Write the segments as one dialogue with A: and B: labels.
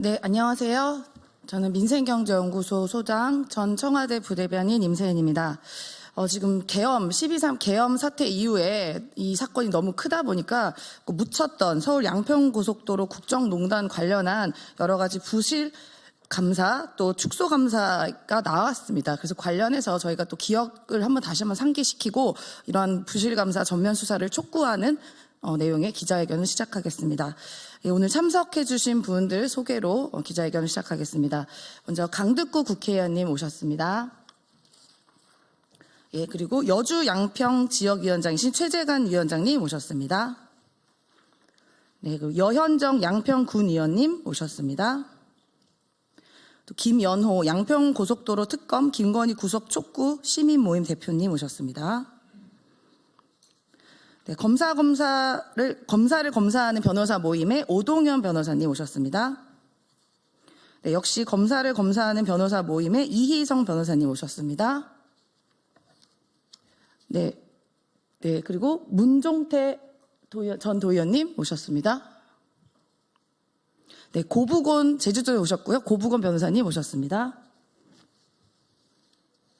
A: 네, 안녕하세요. 저는 민생경제연구소 소장 전 청와대 부대변인 임세은입니다. 지금 12.3 계엄 사태 이후에 이 사건이 너무 크다 보니까 묻혔던 서울 양평고속도로 국정농단 관련한 여러 가지 부실 감사 또 축소 감사가 나왔습니다. 그래서 관련해서 저희가 또 기억을 다시 한번 상기시키고 이러한 부실 감사 전면 수사를 촉구하는 내용의 기자회견을 시작하겠습니다. 오늘 참석해 주신 분들 소개로 기자회견을 시작하겠습니다. 먼저 강득구 국회의원님 오셨습니다. 그리고 여주 양평 지역위원장이신 최재관 위원장님 오셨습니다. 네, 그리고 여현정 양평군의원님 오셨습니다. 또 김연호 양평고속도로 특검 김건희 구속 촉구 시민모임 대표님 오셨습니다. 네, 검사를 검사하는 변호사 모임의 오동현 변호사님 오셨습니다. 네, 역시 검사를 검사하는 변호사 모임의 이희성 변호사님 오셨습니다. 네, 그리고 문종태 전 도의원님 오셨습니다. 네, 고부곤 제주도에 오셨고요. 고부곤 변호사님 오셨습니다.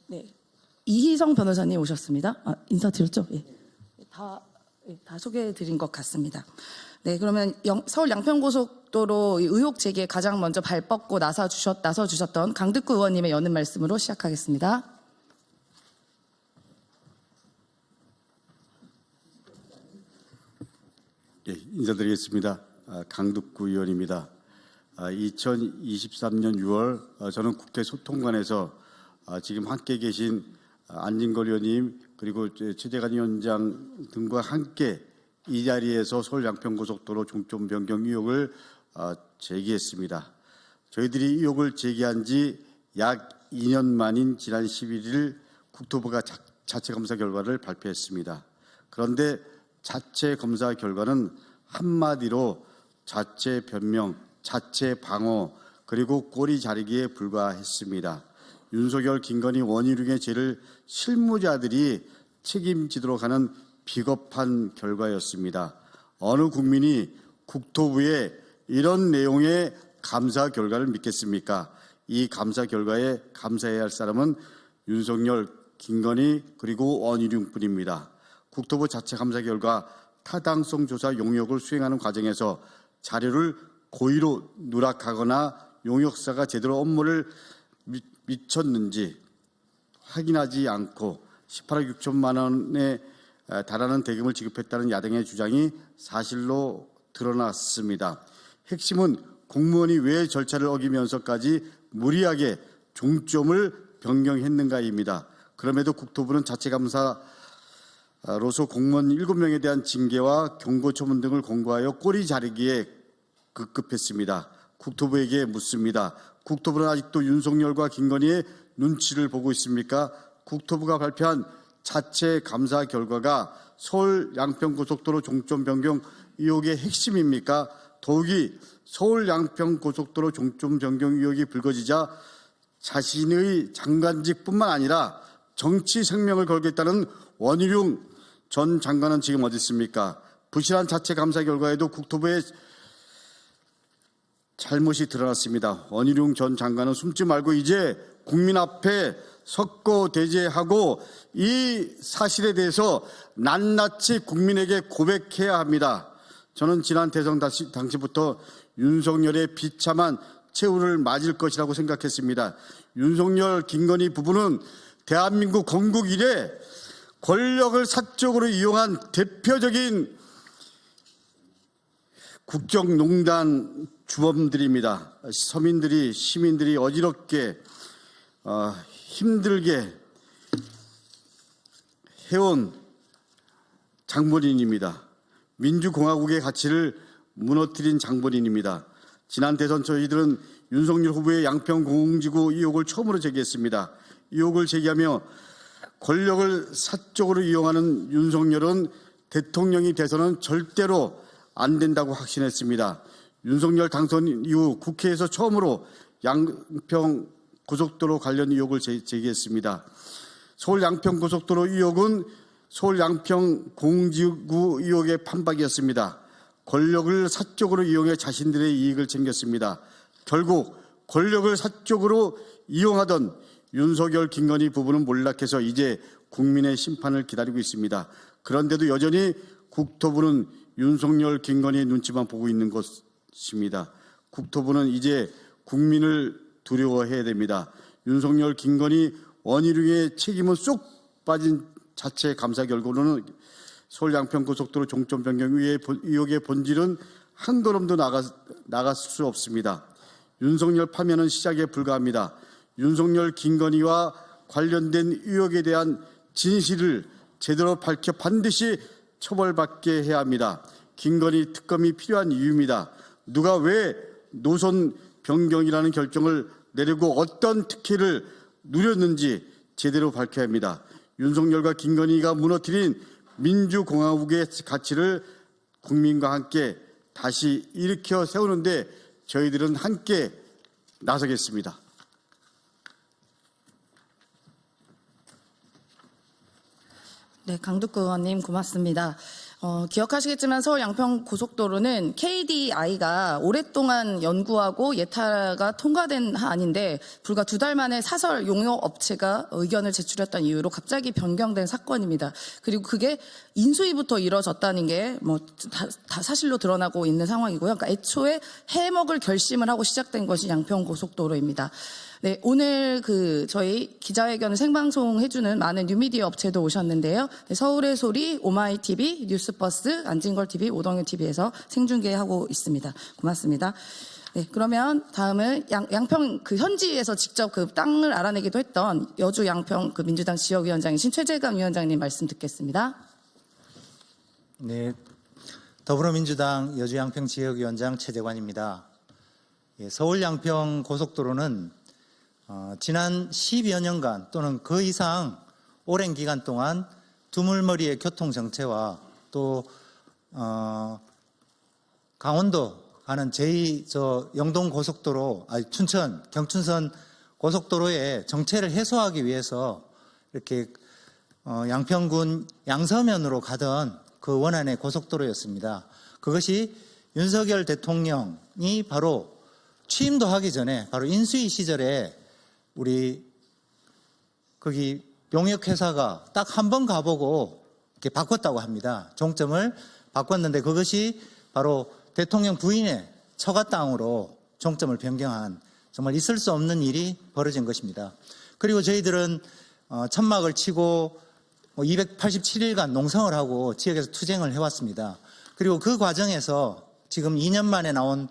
A: 네, 이희성 변호사님 오셨습니다. 인사드렸죠? 예. 다 소개해드린 것 같습니다. 네, 그러면 서울 양평고속도로 의혹 제기에 가장 먼저 발 뻗고 나서 주셨던 강득구 의원님의 여는 말씀으로 시작하겠습니다.
B: 예, 인사드리겠습니다. 강득구 의원입니다. 2023년 6월 저는 국회 소통관에서 지금 함께 계신 안진걸 의원님 그리고 최재관 위원장 등과 함께 이 자리에서 서울 양평고속도로 종점 변경 의혹을 제기했습니다. 저희들이 의혹을 제기한 지 약 2년 만인 지난 11일 국토부가 자체 검사 결과를 발표했습니다. 그런데 자체 검사 결과는 한마디로 자체 변명, 자체 방어, 그리고 꼬리 자르기에 불과했습니다. 윤석열, 김건희, 원희룡의 죄를 실무자들이 책임지도록 하는 비겁한 결과였습니다. 어느 국민이 국토부의 이런 내용의 감사 결과를 믿겠습니까? 이 감사 결과에 감사해야 할 사람은 윤석열, 김건희 그리고 원희룡뿐입니다. 국토부 자체 감사 결과 타당성 조사 용역을 수행하는 과정에서 자료를 고의로 누락하거나 용역사가 제대로 업무를 미쳤는지 확인하지 않고 18억 6천만 원에 달하는 대금을 지급했다는 야당의 주장이 사실로 드러났습니다. 핵심은 공무원이 왜 절차를 어기면서까지 무리하게 종점을 변경했는가입니다. 그럼에도 국토부는 자체감사로서 공무원 7명에 대한 징계와 경고처분 등을 공고하여 꼬리 자르기에 급급했습니다. 국토부에게 묻습니다. 국토부는 아직도 윤석열과 김건희의 눈치를 보고 있습니까? 국토부가 발표한 자체 감사 결과가 서울 양평고속도로 종점 변경 의혹의 핵심입니까? 더욱이 서울 양평고속도로 종점 변경 의혹이 불거지자 자신의 장관직뿐만 아니라 정치 생명을 걸겠다는 원희룡 전 장관은 지금 어디 있습니까? 부실한 자체 감사 결과에도 국토부의 잘못이 드러났습니다. 원희룡 전 장관은 숨지 말고 이제 국민 앞에 석고 대제하고 이 사실에 대해서 낱낱이 국민에게 고백해야 합니다. 저는 지난 대선 당시부터 윤석열의 비참한 최후를 맞을 것이라고 생각했습니다. 윤석열, 김건희 부부는 대한민국 건국 이래 권력을 사적으로 이용한 대표적인 국정농단 주범들입니다. 서민들이 시민들이 어지럽게 힘들게 해온 장본인입니다. 민주공화국의 가치를 무너뜨린 장본인입니다. 지난 대선 저희들은 윤석열 후보의 양평공지구 의혹을 처음으로 제기했습니다. 의혹을 제기하며 권력을 사적으로 이용하는 윤석열은 대통령이 돼서는 절대로 안 된다고 확신했습니다. 윤석열 당선 이후 국회에서 처음으로 양평 고속도로 관련 의혹을 제기했습니다. 서울 양평 고속도로 의혹은 서울 양평 공지구 의혹의 판박이었습니다. 권력을 사적으로 이용해 자신들의 이익을 챙겼습니다. 결국 권력을 사적으로 이용하던 윤석열, 김건희 부부는 몰락해서 이제 국민의 심판을 기다리고 있습니다. 그런데도 여전히 국토부는 윤석열, 김건희의 눈치만 보고 있는 것입니다. 국토부는 이제 국민을 두려워해야 됩니다. 윤석열, 김건희, 원희룡의 책임은 쏙 빠진 자체 감사 결과로는 서울 양평고속도로 종점 변경 의혹의 본질은 한 걸음도 나갈 수 없습니다. 윤석열 파면은 시작에 불과합니다. 윤석열, 김건희와 관련된 의혹에 대한 진실을 제대로 밝혀 반드시 처벌받게 해야 합니다. 김건희 특검이 필요한 이유입니다. 누가 왜 노선 변경이라는 결정을 내리고 어떤 특혜를 누렸는지 제대로 밝혀야 합니다. 윤석열과 김건희가 무너뜨린 민주공화국의 가치를 국민과 함께 다시 일으켜 세우는데 저희들은 함께 나서겠습니다.
A: 네, 강두구 의원님 고맙습니다. 기억하시겠지만 서울 양평 고속도로는 KDI가 오랫동안 연구하고 예타가 통과된 한인데 불과 2달 만에 사설 용역 업체가 의견을 제출했던 이유로 갑자기 변경된 사건입니다. 그리고 그게 인수위부터 이뤄졌다는 게 다 사실로 드러나고 있는 상황이고요. 그러니까 애초에 해먹을 결심을 하고 시작된 것이 양평 고속도로입니다. 네, 오늘 저희 기자회견을 생방송 해주는 많은 뉴미디어 업체도 오셨는데요. 네, 서울의 소리, 오마이TV, 뉴스버스, 안진걸TV, 오동유TV에서 생중계하고 있습니다. 고맙습니다. 네, 그러면 다음은 양평 현지에서 직접 땅을 알아내기도 했던 여주 양평 민주당 지역위원장이신 최재감 위원장님 말씀 듣겠습니다.
C: 네, 더불어민주당 여주 양평 지역위원장 최재관입니다. 서울 양평 고속도로는 지난 10여 년간 또는 그 이상 오랜 기간 동안 두물머리의 교통 정체와 또 강원도 가는 영동 고속도로, 춘천 경춘선 고속도로의 정체를 해소하기 위해서 이렇게 양평군 양서면으로 가던 그 원안의 고속도로였습니다. 그것이 윤석열 대통령이 바로 취임도 하기 전에 바로 인수위 시절에 우리 거기 용역회사가 딱 한 번 가보고 이렇게 바꿨다고 합니다. 종점을 바꿨는데 그것이 바로 대통령 부인의 처가 땅으로 종점을 변경한 정말 있을 수 없는 일이 벌어진 것입니다. 그리고 저희들은 천막을 치고 287일간 농성을 하고 지역에서 투쟁을 해왔습니다. 그리고 그 과정에서 지금 2년 만에 나온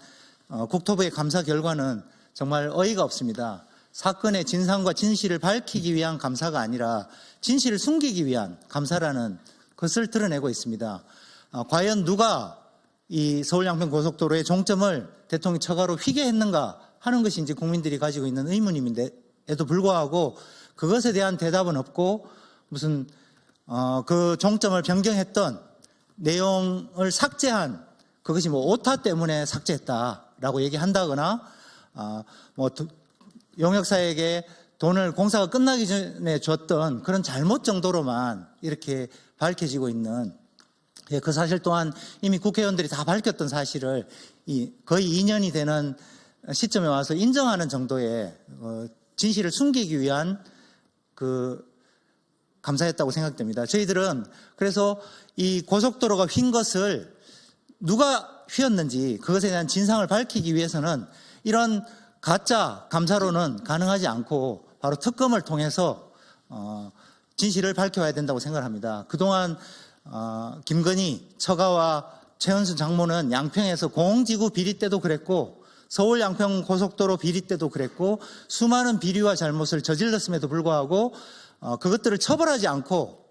C: 국토부의 감사 결과는 정말 어이가 없습니다. 사건의 진상과 진실을 밝히기 위한 감사가 아니라 진실을 숨기기 위한 감사라는 것을 드러내고 있습니다. 과연 누가 이 서울 양평 고속도로의 종점을 대통령 처가로 휘게 했는가 하는 것이 이제 국민들이 가지고 있는 의문임에도 불구하고 그것에 대한 대답은 없고 무슨 그 종점을 변경했던 내용을 삭제한 그것이 오타 때문에 삭제했다라고 얘기한다거나 용역사에게 돈을 공사가 끝나기 전에 줬던 그런 잘못 정도로만 이렇게 밝혀지고 있는 그 사실 또한 이미 국회의원들이 다 밝혔던 사실을 거의 2년이 되는 시점에 와서 인정하는 정도의 진실을 숨기기 위한 감사였다고 생각됩니다. 저희들은 그래서 이 고속도로가 휜 것을 누가 휘었는지 그것에 대한 진상을 밝히기 위해서는 이런 가짜 감사로는 가능하지 않고 바로 특검을 통해서 진실을 밝혀야 된다고 생각합니다. 그동안 김건희 처가와 최은순 장모는 양평에서 공지구 비리 때도 그랬고 서울 양평 고속도로 비리 때도 그랬고 수많은 비리와 잘못을 저질렀음에도 불구하고 그것들을 처벌하지 않고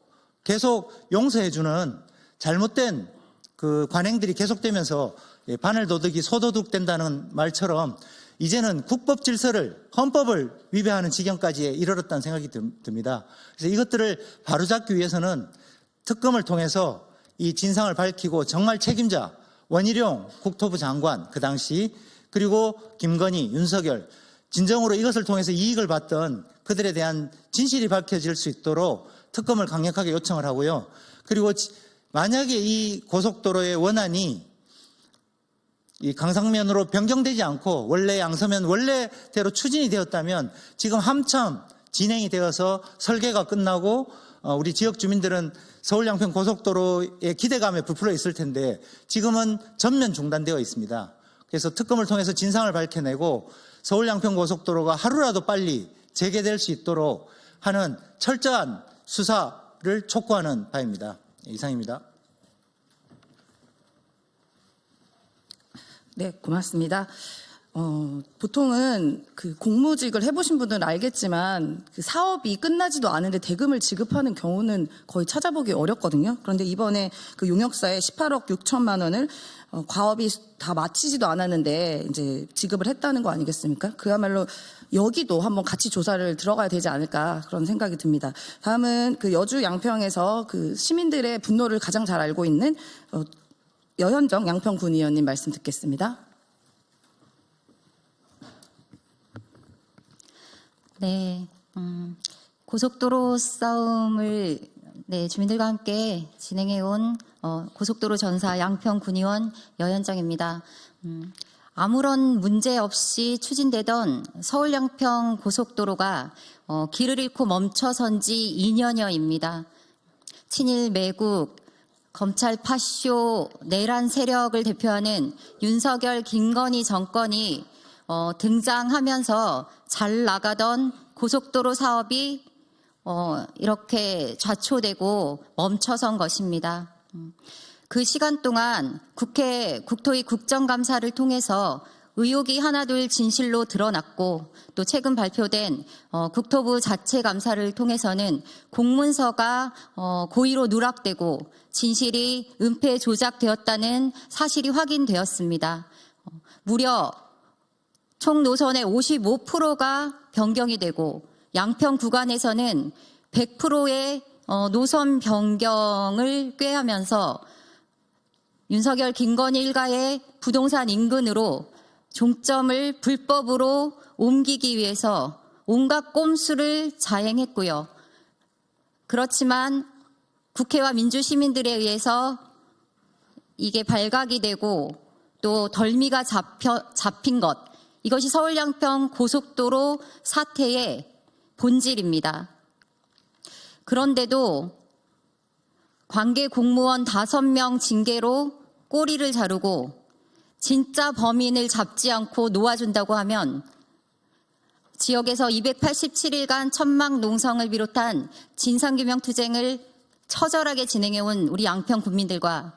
C: 계속 용서해주는 잘못된 그 관행들이 계속되면서 바늘도둑이 소도둑 된다는 말처럼 이제는 국법 질서를 헌법을 위배하는 지경까지 이르렀다는 생각이 듭니다. 그래서 이것들을 바로잡기 위해서는 특검을 통해서 이 진상을 밝히고 정말 책임자 원희룡 국토부 장관 그 당시 그리고 김건희, 윤석열 진정으로 이것을 통해서 이익을 봤던 그들에 대한 진실이 밝혀질 수 있도록 특검을 강력하게 요청을 하고요. 그리고 만약에 이 고속도로의 원안이 이 강상면으로 변경되지 않고 원래 양서면 원래대로 추진이 되었다면 지금 한참 진행이 되어서 설계가 끝나고 우리 지역 주민들은 서울 양평 고속도로의 기대감에 부풀어 있을 텐데 지금은 전면 중단되어 있습니다. 그래서 특검을 통해서 진상을 밝혀내고 서울 양평 고속도로가 하루라도 빨리 재개될 수 있도록 하는 철저한 수사를 촉구하는 바입니다. 이상입니다.
A: 네, 고맙습니다. 보통은 그 공무직을 해보신 분들은 알겠지만 그 사업이 끝나지도 않은데 대금을 지급하는 경우는 거의 찾아보기 어렵거든요. 그런데 이번에 그 용역사에 18억 6천만 원을 과업이 다 마치지도 않았는데 이제 지급을 했다는 거 아니겠습니까? 그야말로 여기도 한번 같이 조사를 들어가야 되지 않을까 그런 생각이 듭니다. 다음은 그 여주 양평에서 그 시민들의 분노를 가장 잘 알고 있는 여현정 양평군의원님 말씀 듣겠습니다.
D: 네, 고속도로 싸움을 주민들과 함께 진행해온 고속도로 전사 양평군의원 여현정입니다. 아무런 문제 없이 추진되던 서울 양평 고속도로가 길을 잃고 멈춰선 지 2년여입니다. 친일 매국, 검찰 파쇼, 내란 세력을 대표하는 윤석열, 김건희 정권이 등장하면서 잘 나가던 고속도로 사업이 이렇게 좌초되고 멈춰선 것입니다. 그 시간 동안 국회 국토위 국정감사를 통해서 의혹이 하나둘 진실로 드러났고 또 최근 발표된 국토부 자체 감사를 통해서는 공문서가 고의로 누락되고 진실이 은폐 조작되었다는 사실이 확인되었습니다. 무려 총 노선의 55%가 변경이 되고 양평 구간에서는 100%의 노선 변경을 꾀하면서 윤석열, 김건희 일가의 부동산 인근으로 종점을 불법으로 옮기기 위해서 온갖 꼼수를 자행했고요. 그렇지만 국회와 민주시민들에 의해서 이게 발각이 되고 또 덜미가 잡힌 것, 이것이 서울 양평 고속도로 사태의 본질입니다. 그런데도 관계 공무원 5명 징계로 꼬리를 자르고 진짜 범인을 잡지 않고 놓아준다고 하면 지역에서 287일간 천막 농성을 비롯한 진상규명 투쟁을 처절하게 진행해온 우리 양평 국민들과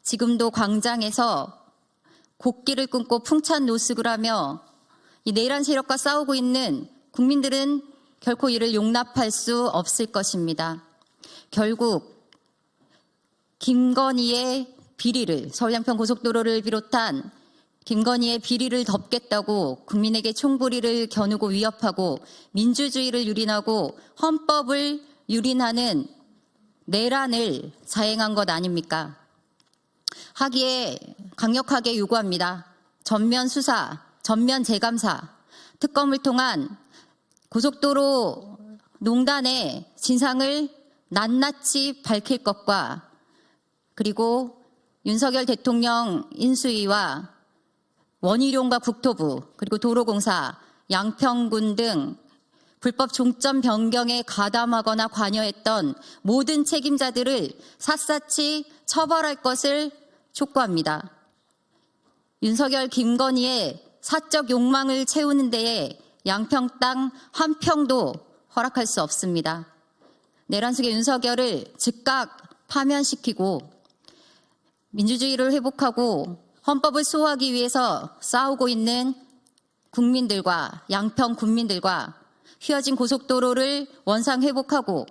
D: 지금도 광장에서 곡기를 끊고 풍찬 노숙을 하며 이 내란 세력과 싸우고 있는 국민들은 결코 이를 용납할 수 없을 것입니다. 결국 김건희의 비리를, 서울 양평 고속도로를 비롯한 김건희의 비리를 덮겠다고 국민에게 총부리를 겨누고 위협하고 민주주의를 유린하고 헌법을 유린하는 내란을 자행한 것 아닙니까? 하기에 강력하게 요구합니다. 전면 수사, 전면 재감사, 특검을 통한 고속도로 농단의 진상을 낱낱이 밝힐 것과 그리고 윤석열 대통령 인수위와 원희룡과 국토부 그리고 도로공사, 양평군 등 불법 종점 변경에 가담하거나 관여했던 모든 책임자들을 샅샅이 처벌할 것을 촉구합니다. 윤석열, 김건희의 사적 욕망을 채우는 데에 양평 땅 한 평도 허락할 수 없습니다. 내란 속의 윤석열을 즉각 파면시키고 민주주의를 회복하고 헌법을 수호하기 위해서 싸우고 있는 국민들과 양평 국민들과 휘어진 고속도로를 원상 회복하고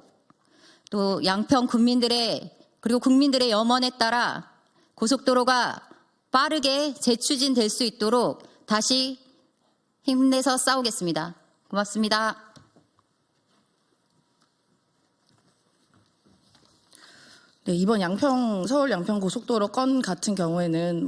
D: 또 양평 국민들의 그리고 국민들의 염원에 따라 고속도로가 빠르게 재추진될 수 있도록 다시 힘내서 싸우겠습니다. 고맙습니다.
A: 네, 이번 서울 양평 고속도로 건 같은 경우에는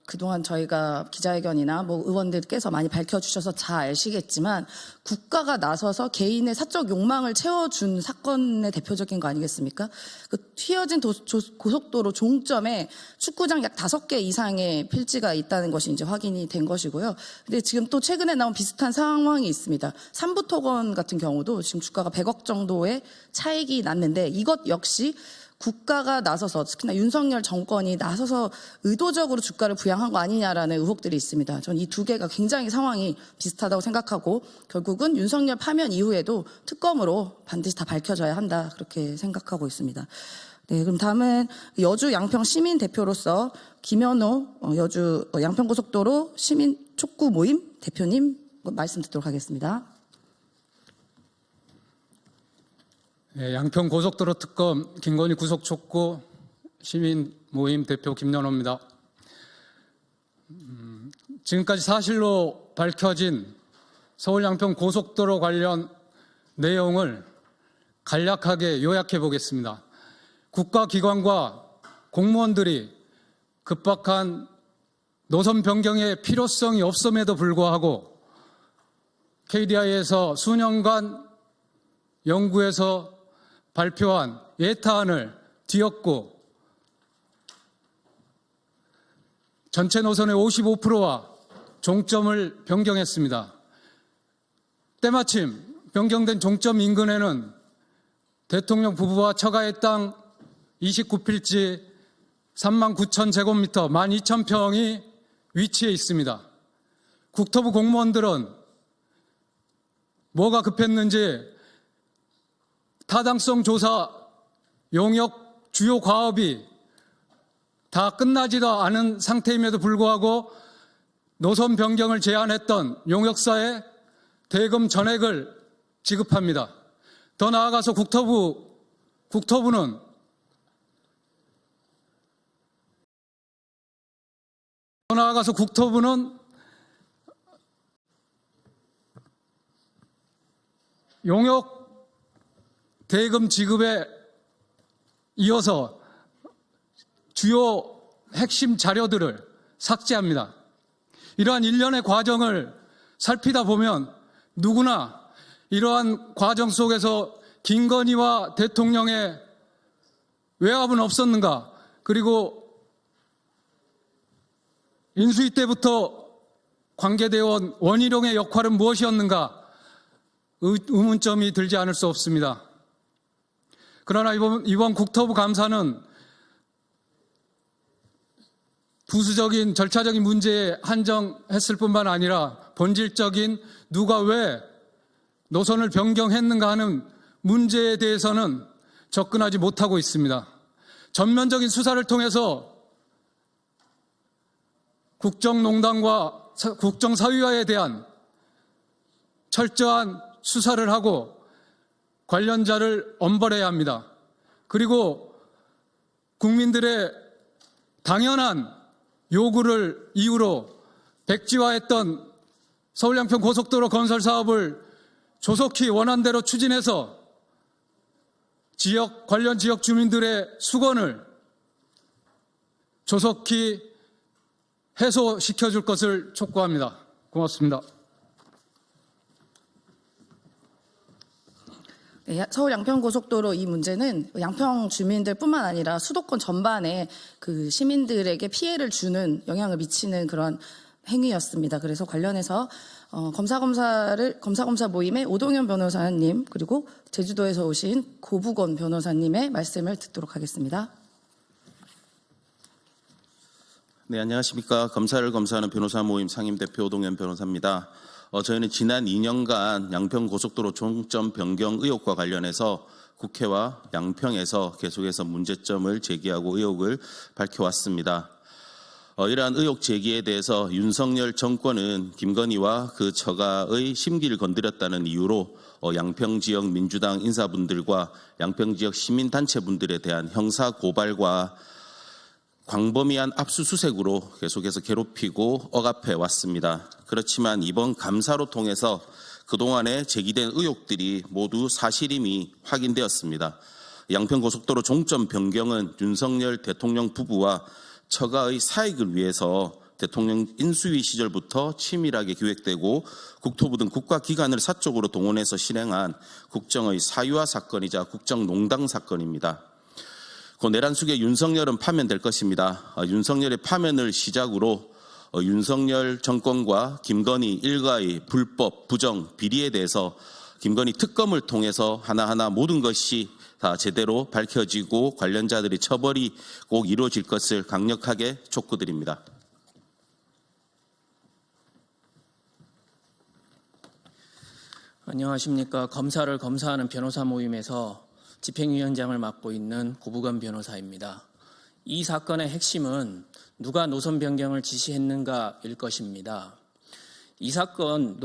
A: 그동안 저희가 기자회견이나 뭐 의원들께서 많이 밝혀주셔서 잘 아시겠지만 국가가 나서서 개인의 사적 욕망을 채워준 사건의 대표적인 거 아니겠습니까? 그 휘어진 고속도로 종점에 축구장 약 5개 이상의 필지가 있다는 것이 이제 확인이 된 것이고요. 근데 지금 또 최근에 나온 비슷한 상황이 있습니다. 삼부토건 같은 경우도 지금 주가가 100억 정도의 차익이 났는데 이것 역시 국가가 나서서 특히나 윤석열 정권이 나서서 의도적으로 주가를 부양한 거 아니냐라는 의혹들이 있습니다. 저는 이 두 개가 굉장히 상황이 비슷하다고 생각하고 결국은 윤석열 파면 이후에도 특검으로 반드시 다 밝혀져야 한다 그렇게 생각하고 있습니다. 네, 그럼 다음은 여주 양평 시민 대표로서 김현호 여주 양평고속도로 시민 촉구 모임 대표님 말씀 듣도록 하겠습니다.
E: 네, 양평 고속도로 특검 김건희 구속 촉구 시민 모임 대표 김연호입니다. 지금까지 사실로 밝혀진 서울 양평 고속도로 관련 내용을 간략하게 요약해 보겠습니다. 국가기관과 공무원들이 급박한 노선 변경의 필요성이 없음에도 불구하고 KDI에서 수년간 연구해서 발표한 예타안을 뒤엎고 전체 노선의 55%와 종점을 변경했습니다. 때마침 변경된 종점 인근에는 대통령 부부와 처가의 땅 29필지 39,000제곱미터 12,000평이 위치해 있습니다. 국토부 공무원들은 뭐가 급했는지 타당성 조사 용역 주요 과업이 다 끝나지도 않은 상태임에도 불구하고 노선 변경을 제안했던 용역사에 대금 전액을 지급합니다. 더 나아가서 국토부는 용역 대금 지급에 이어서 주요 핵심 자료들을 삭제합니다. 이러한 일련의 과정을 살피다 보면 누구나 이러한 과정 속에서 김건희와 대통령의 외압은 없었는가, 그리고 인수위 때부터 관계되어 온 원희룡의 역할은 무엇이었는가 의문점이 들지 않을 수 없습니다. 그러나 이번 국토부 감사는 부수적인 절차적인 문제에 한정했을 뿐만 아니라 본질적인 누가 왜 노선을 변경했는가 하는 문제에 대해서는 접근하지 못하고 있습니다. 전면적인 수사를 통해서 국정농단과 국정사위화에 대한 철저한 수사를 하고 관련자를 엄벌해야 합니다. 그리고 국민들의 당연한 요구를 이유로 백지화했던 서울 양평 고속도로 건설 사업을 조속히 원안대로 추진해서 관련 지역 주민들의 수건을 조속히 해소시켜 줄 것을 촉구합니다. 고맙습니다.
A: 네, 서울 양평고속도로 이 문제는 양평 주민들뿐만 아니라 수도권 전반에 그 시민들에게 피해를 주는 영향을 미치는 그런 행위였습니다. 그래서 관련해서 검사 모임의 오동현 변호사님 그리고 제주도에서 오신 고부건 변호사님의 말씀을 듣도록 하겠습니다.
F: 네, 안녕하십니까. 검사를 검사하는 변호사 모임 상임대표 오동현 변호사입니다. 저희는 지난 2년간 양평 고속도로 종점 변경 의혹과 관련해서 국회와 양평에서 계속해서 문제점을 제기하고 의혹을 밝혀왔습니다. 이러한 의혹 제기에 대해서 윤석열 정권은 김건희와 그 처가의 심기를 건드렸다는 이유로 양평 지역 민주당 인사분들과 양평 지역 시민단체분들에 대한 형사 고발과 광범위한 압수수색으로 계속해서 괴롭히고 억압해 왔습니다. 그렇지만 이번 감사로 통해서 그동안에 제기된 의혹들이 모두 사실임이 확인되었습니다. 양평고속도로 종점 변경은 윤석열 대통령 부부와 처가의 사익을 위해서 대통령 인수위 시절부터 치밀하게 기획되고 국토부 등 국가기관을 사적으로 동원해서 실행한 국정의 사유화 사건이자 국정농단 사건입니다. 고 내란 속에 윤석열은 파면될 것입니다. 윤석열의 파면을 시작으로 윤석열 정권과 김건희 일가의 불법, 부정, 비리에 대해서 김건희 특검을 통해서 하나하나 모든 것이 다 제대로 밝혀지고 관련자들의 처벌이 꼭 이루어질 것을 강력하게 촉구드립니다.
G: 안녕하십니까. 검사를 검사하는 변호사 모임에서 집행위원장을 맡고 있는 고부건 변호사입니다. 이 사건의 핵심은 누가 노선 변경을 지시했는가일 것입니다. 이 사건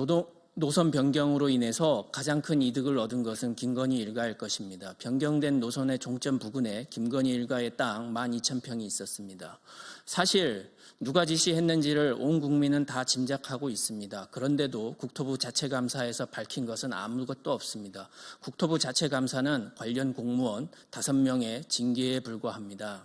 G: 노선 변경으로 인해서 가장 큰 이득을 얻은 것은 김건희 일가일 것입니다. 변경된 노선의 종점 부근에 김건희 일가의 땅 12,000평이 있었습니다. 사실 누가 지시했는지를 온 국민은 다 짐작하고 있습니다. 그런데도 국토부 자체감사에서 밝힌 것은 아무것도 없습니다. 국토부 자체감사는 관련 공무원 5명의 징계에 불과합니다.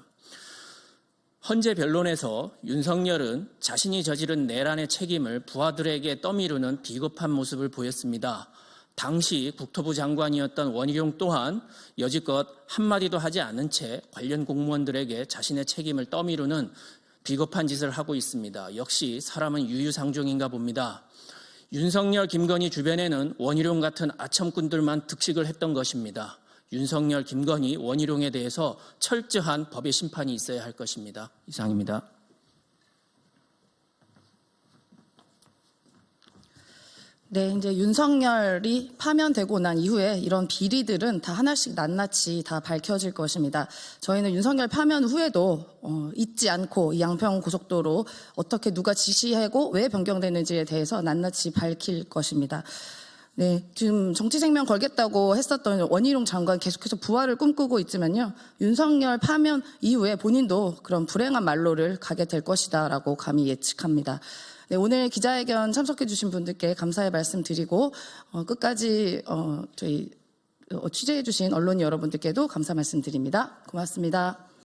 G: 헌재 변론에서 윤석열은 자신이 저지른 내란의 책임을 부하들에게 떠미루는 비겁한 모습을 보였습니다. 당시 국토부 장관이었던 원희룡 또한 여지껏 한마디도 하지 않은 채 관련 공무원들에게 자신의 책임을 떠미루는 비겁한 짓을 하고 있습니다. 역시 사람은 유유상종인가 봅니다. 윤석열, 김건희 주변에는 원희룡 같은 아첨꾼들만 득식을 했던 것입니다. 윤석열, 김건희, 원희룡에 대해서 철저한 법의 심판이 있어야 할 것입니다. 이상입니다.
A: 네, 이제 윤석열이 파면되고 난 이후에 이런 비리들은 다 하나씩 낱낱이 다 밝혀질 것입니다. 저희는 윤석열 파면 후에도 잊지 않고 이 양평 고속도로 어떻게 누가 지시하고 왜 변경되는지에 대해서 낱낱이 밝힐 것입니다. 네, 지금 정치생명 걸겠다고 했었던 원희룡 장관 계속해서 부활을 꿈꾸고 있지만요. 윤석열 파면 이후에 본인도 그런 불행한 말로를 가게 될 것이다라고 감히 예측합니다. 네, 오늘 기자회견 참석해 주신 분들께 감사의 말씀 드리고 끝까지 저희 취재해 주신 언론 여러분들께도 감사 말씀 드립니다. 고맙습니다.